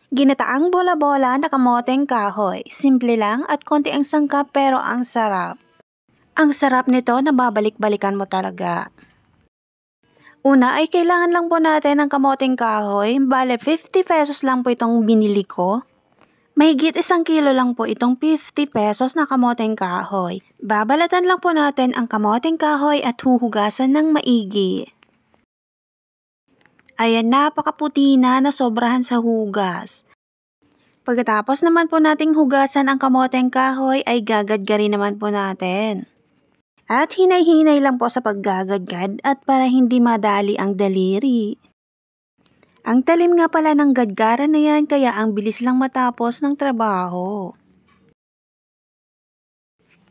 Ginataang bola-bola na kamoteng kahoy. Simple lang at konti ang sangkap pero ang sarap. Ang sarap nito na babalik-balikan mo talaga. Una ay kailangan lang po natin ng kamoteng kahoy. Bale 50 pesos lang po itong binili ko. Mahigit 1 kilo lang po itong 50 pesos na kamoteng kahoy. Babalatan lang po natin ang kamoteng kahoy at huhugasan ng maigi. Ayan, napakaputi na sobrahan sa hugas. Pagkatapos naman po nating hugasan ang kamoteng kahoy ay gagadgarin naman po natin. At hinay-hinay lang po sa paggagadgad at para hindi madali ang daliri. Ang talim nga pala ng gadgaran na yan kaya ang bilis lang matapos ng trabaho.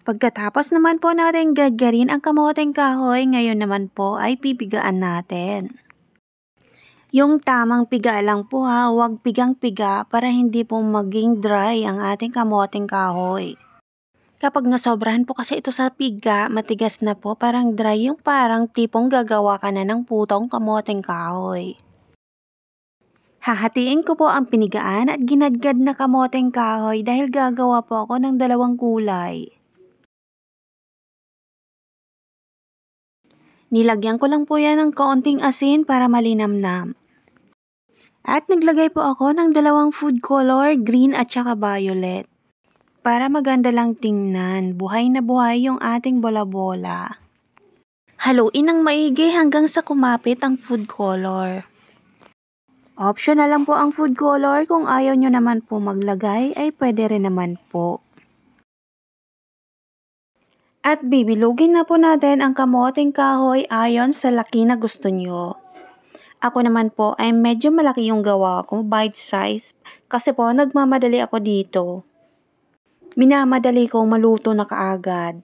Pagkatapos naman po natin gadgarin ang kamoteng kahoy, ngayon naman po ay pipigaan natin. Yung tamang piga lang po ha, huwag pigang-piga para hindi po maging dry ang ating kamoteng kahoy. Kapag nasobrahan po kasi ito sa piga, matigas na po, parang dry yung parang tipong gagawa ka na ng putong kamoteng kahoy. Hahatiin ko po ang pinigaan at ginadgad na kamoteng kahoy dahil gagawa po ako ng 2 kulay. Nilagyan ko lang po yan ng kaunting asin para malinamnam. At naglagay po ako ng 2 food color, green at saka violet. Para maganda lang tingnan, buhay na buhay yung ating bola-bola. Haluin ng maigi hanggang sa kumapit ang food color. Optional lang po ang food color, kung ayaw nyo naman po maglagay ay pwede rin naman po. At bibilugin na po natin ang kamoteng kahoy ayon sa laki na gusto nyo. Ako naman po ay medyo malaki yung gawa ko, bite size, kasi po nagmamadali ako dito. Minamadali ko maluto na kaagad.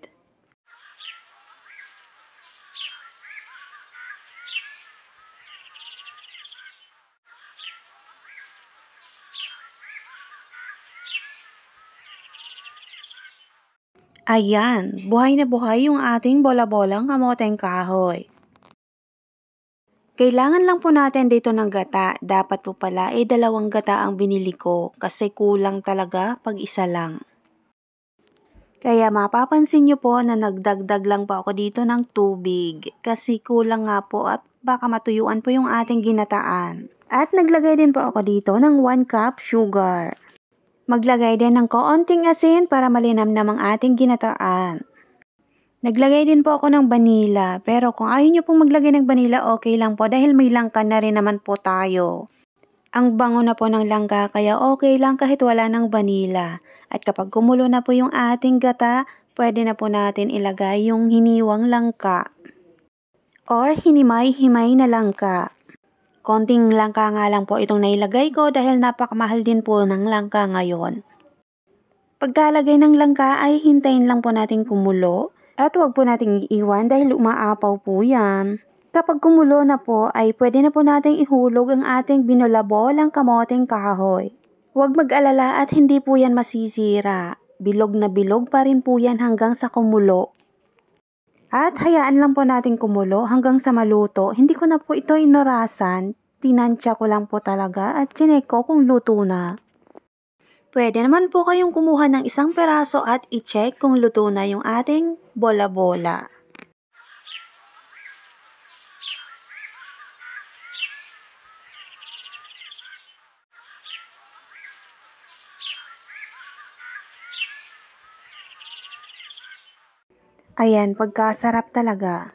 Ayan, buhay na buhay yung ating bola-bolang kamoteng kahoy. Kailangan lang po natin dito ng gata. Dapat po pala 2 gata ang binili ko kasi kulang talaga pag isa lang. Kaya mapapansin nyo po na nagdagdag lang po ako dito ng tubig kasi kulang nga po at baka matuyuan po yung ating ginataan. At naglagay din po ako dito ng 1 cup sugar. Maglagay din ng kaunting asin para malinamnam ang ating ginataan. Naglagay din po ako ng vanilla, pero kung ayaw nyo pong maglagay ng vanilla, okay lang po dahil may langka na rin naman po tayo. Ang bango na po ng langka kaya okay lang kahit wala ng vanilla. At kapag kumulo na po yung ating gata, pwede na po natin ilagay yung hiniwang langka. Or hinimay-himay na langka. Konting langka nga lang po itong nailagay ko dahil napakamahal din po ng langka ngayon. Pagkalagay ng langka ay hintayin lang po natin kumulo. At huwag po nating iiwan dahil umaapaw po yan. Kapag kumulo na po ay pwede na po nating ihulog ang ating binulabolang kamoteng kahoy. Huwag mag-alala at hindi po yan masisira. Bilog na bilog pa rin po yan hanggang sa kumulo. At hayaan lang po natin kumulo hanggang sa maluto. Hindi ko na po ito inorasan. Tinansya ko lang po talaga at chinek ko kung luto na. Pwede naman po kayong kumuha ng 1 peraso at i-check kung luto na yung ating bola-bola. Ayan, pagkasarap talaga.